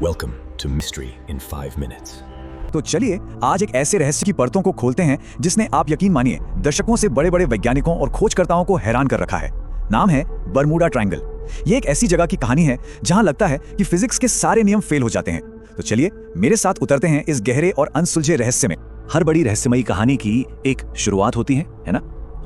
Welcome to Mystery in 5 minutes. तो चलिए आज एक ऐसे रहस्य की परतों को खोलते हैं जिसने आप यकीन मानिए दशकों से बड़े बड़े वैज्ञानिकों और खोजकर्ताओं को हैरान कर रखा है। नाम है बरमूडा ट्रायंगल। ये एक ऐसी जगह की कहानी है जहां लगता है कि फिजिक्स के सारे नियम फेल हो जाते हैं। तो चलिए मेरे साथ उतरते हैं इस गहरे और अनसुलझे रहस्य में। हर बड़ी रहस्यमयी कहानी की एक शुरुआत होती है ना?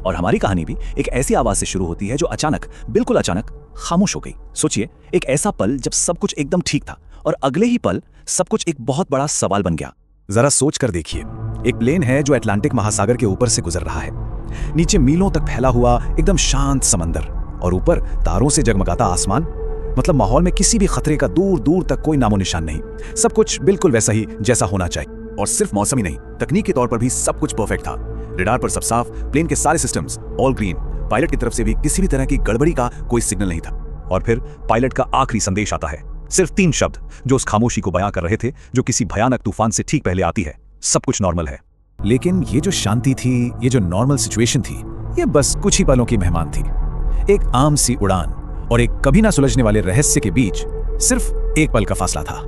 और हमारी कहानी भी एक ऐसी आवाज से शुरू होती है जो अचानक, बिल्कुल अचानक खामोश हो गई। सोचिए, एक ऐसा पल जब सब कुछ एकदम ठीक था और अगले ही पल सब कुछ एक बहुत बड़ा सवाल बन गया। जरा सोच कर देखिए, एक प्लेन है जो अटलांटिक महासागर के ऊपर से गुजर रहा है। नीचे मीलों तक फैला हुआ एकदम शांत समंदर और ऊपर तारों से जगमगाता आसमान। मतलब माहौल में किसी भी खतरे का दूर दूर तक कोई नामो निशान नहीं। सब कुछ बिल्कुल वैसा ही जैसा होना चाहिए। और सिर्फ मौसम ही नहीं, तकनीक के तौर पर भी सब कुछ परफेक्ट था। रडार पर सब साफ, प्लेन के सारे सिस्टम्स ऑल ग्रीन। पायलट की तरफ से भी किसी भी तरह की गड़बड़ी का कोई सिग्नल नहीं था। और फिर पायलट का आखिरी संदेश आता है। सिर्फ 3 शब्द जो उस खामोशी को बयां कर रहे थे जो किसी भयानक तूफान से ठीक पहले आती है। सब कुछ नॉर्मल है। लेकिन ये जो शांति थी, ये जो नॉर्मल सिचुएशन थी, ये बस कुछ ही पलों की मेहमान थी। एक आम सी उड़ान और एक कभी ना सुलझने वाले रहस्य के बीच सिर्फ एक पल का फासला था।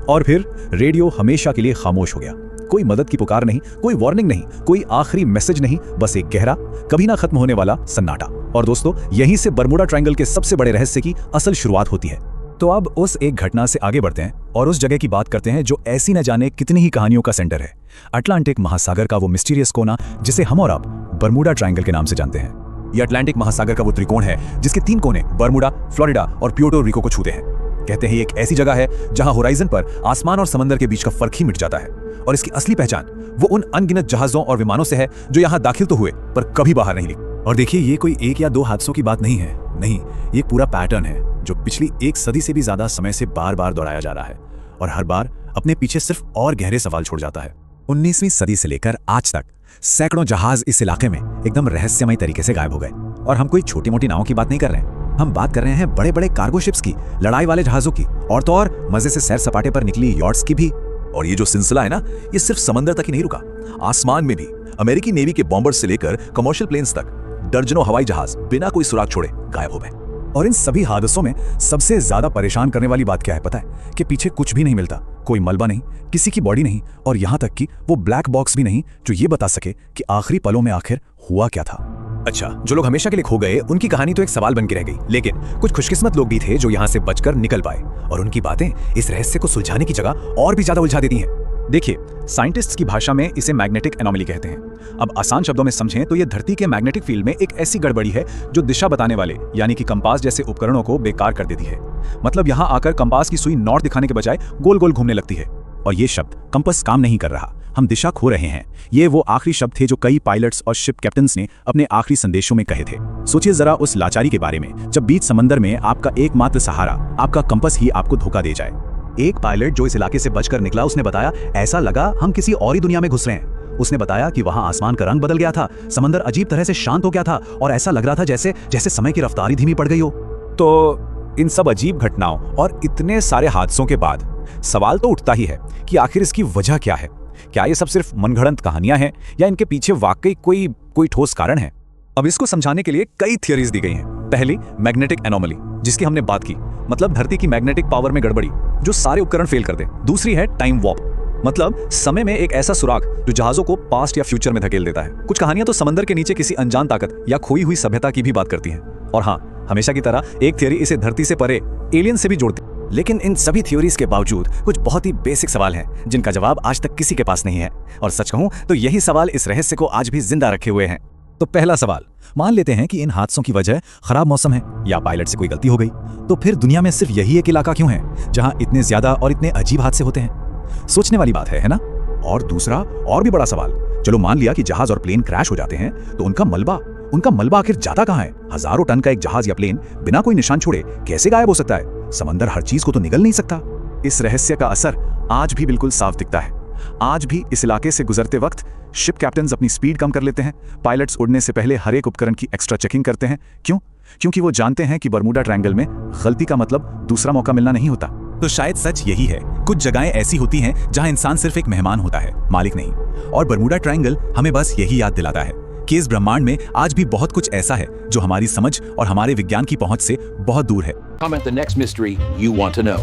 और फिर रेडियो हमेशा के लिए खामोश हो गया। कोई मदद की पुकार नहीं, कोई वार्निंग नहीं, कोई आखिरी मैसेज नहीं, बस एक गहरा, कभी ना खत्म होने वाला सन्नाटा। और दोस्तों, यहीं से बरमूडा ट्रायंगल के सबसे बड़े रहस्य की असल शुरुआत होती है। तो अब उस एक घटना से आगे बढ़ते हैं और उस जगह की बात करते हैं जो ऐसी न जाने कितनी ही कहानियों का सेंटर है। अटलांटिक महासागर का वो मिस्टीरियस कोना जिसे हम और आप बरमूडा ट्रायंगल के नाम से जानते हैं। यह अटलांटिक महासागर का वो त्रिकोण है जिसके 3 कोने बरमूडा, फ्लोरिडा और प्यूर्टो रिको को छूते हैं। कहते हैं ये एक ऐसी जगह है जहां होराइजन पर आसमान और समंदर के बीच का फर्क ही मिट जाता है। और इसकी असली पहचान वो उन अनगिनत जहाजों और विमानों से है जो यहां दाखिल तो हुए पर कभी बाहर नहीं निकले। और देखिए, ये कोई 1 या 2 हादसों की बात नहीं है। नहीं, ये पूरा पैटर्न है जो पिछली 1 सदी से भी ज्यादा समय से बार बार दोहराया जा रहा है और हर बार अपने पीछे सिर्फ और गहरे सवाल छोड़ जाता है। 19वीं सदी से लेकर आज तक सैकड़ों जहाज इस इलाके में एकदम रहस्यमय तरीके से गायब हो गए। और हम कोई छोटी मोटी नावों की बात नहीं कर रहे हैं, हम बात कर रहे हैं बड़े बड़े कार्गो शिप्स की, लड़ाई वाले जहाजों की, और तो और मजे से सैर सपाटे पर निकली यॉट्स की भी। और ये जो सिलसिला है ना, ये सिर्फ समंदर तक ही नहीं रुका। आसमान में भी अमेरिकी नेवी के बॉम्बर्स से लेकर कमर्शियल प्लेन्स तक दर्जनों हवाई जहाज बिना कोई सुराग छोड़े गायब हो गए। और इन सभी हादसों में सबसे ज्यादा परेशान करने वाली बात क्या है पता है? कि पीछे कुछ भी नहीं मिलता, कोई मलबा नहीं, किसी की बॉडी नहीं, और यहां तक कि वो ब्लैक बॉक्स भी नहीं जो ये बता सके कि आखिरी पलों में आखिर हुआ क्या था। अच्छा, जो लोग हमेशा के लिए खो गए उनकी कहानी तो एक सवाल बन के रह गई, लेकिन कुछ खुशकिस्मत लोग भी थे जो यहाँ से बचकर निकल पाए। और उनकी बातें इस रहस्य को सुलझाने की जगह और भी ज्यादा उलझा देती हैं। देखिए, साइंटिस्ट्स की भाषा में इसे मैग्नेटिक एनोमली कहते हैं। अब आसान शब्दों में समझें तो ये धरती के मैग्नेटिक फील्ड में एक ऐसी गड़बड़ी है जो दिशा बताने वाले यानी कि कंपास जैसे उपकरणों को बेकार कर देती है। मतलब यहाँ आकर कंपास की सुई नॉर्थ दिखाने के बजाय गोल गोल घूमने लगती है। और ये शब्द कंपास काम नहीं कर रहा, हम दिशा खो रहे हैं। ये वो आखिरी शब्द थे जो कई पायलट्स और शिप कैप्टन्स ने अपने आखिरी संदेशों में कहे थे। सोचिए जरा उस लाचारी के बारे में जब बीच समंदर में आपका एकमात्र सहारा, आपका कंपास ही आपको धोखा दे जाए। एक पायलट जो इस इलाके से बचकर निकला, उसने बताया ऐसा लगा हम किसी और ही दुनिया में घुस रहे हैं। उसने बताया कि वहां आसमान का रंग बदल गया था, समंदर अजीब तरह से शांत हो गया था और ऐसा लग रहा था जैसे जैसे समय की रफ्तार ही धीमी पड़ गई हो। तो इन सब अजीब घटनाओं और इतने सारे हादसों के बाद सवाल तो उठता ही है कि आखिर इसकी वजह क्या है? क्या ये सब सिर्फ मनगढ़ंत कहानियां हैं या इनके पीछे वाकई कोई ठोस कारण है? अब इसको समझाने के लिए कई थियरीज दी गई हैं। पहली, मैग्नेटिक एनोमली, जिसकी हमने बात की, मतलब धरती की मैग्नेटिक पावर में गड़बड़ी जो सारे उपकरण फेल कर दे। दूसरी है टाइम वॉर्प, मतलब समय में एक ऐसा सुराग जो जहाजों को पास्ट या फ्यूचर में धकेल देता है। कुछ कहानियां तो समंदर के नीचे किसी अनजान ताकत या खोई हुई सभ्यता की भी बात करती हैं। और हाँ, हमेशा की तरह एक थियरी इसे धरती से परे एलियन से भी जोड़ती। लेकिन इन सभी थ्योरीज के बावजूद कुछ बहुत ही बेसिक सवाल हैं जिनका जवाब आज तक किसी के पास नहीं है। और सच कहूं तो यही सवाल इस रहस्य को आज भी जिंदा रखे हुए हैं। तो पहला सवाल, मान लेते हैं कि इन हादसों की वजह खराब मौसम है या पायलट से कोई गलती हो गई, तो फिर दुनिया में सिर्फ यही एक इलाका क्यों है जहां इतने ज्यादा और इतने अजीब हादसे होते हैं? सोचने वाली बात है ना? और दूसरा और भी बड़ा सवाल, चलो मान लिया कि जहाज और प्लेन क्रैश हो जाते हैं, तो उनका मलबा आखिर जाता कहाँ है? हजारों टन का एक जहाज या प्लेन बिना कोई निशान छोड़े कैसे गायब हो सकता है? समंदर हर चीज को तो निगल नहीं सकता। इस रहस्य का असर आज भी बिल्कुल साफ दिखता है। आज भी इस इलाके से गुजरते वक्त शिप कैप्टन्स अपनी स्पीड कम कर लेते हैं। पायलट्स उड़ने से पहले हर एक उपकरण की एक्स्ट्रा चेकिंग करते हैं। क्यों? क्योंकि वो जानते हैं कि बरमूडा ट्रायंगल में गलती का मतलब दूसरा मौका मिलना नहीं होता। तो शायद सच यही है, कुछ जगहें ऐसी होती हैं जहां इंसान सिर्फ एक मेहमान होता है, मालिक नहीं। और बरमूडा ट्रायंगल हमें बस यही याद दिलाता है कि इस ब्रह्मांड में आज भी बहुत कुछ ऐसा है जो हमारी समझ और हमारे विज्ञान की पहुंच से बहुत दूर है। Comment the next mystery you want to know.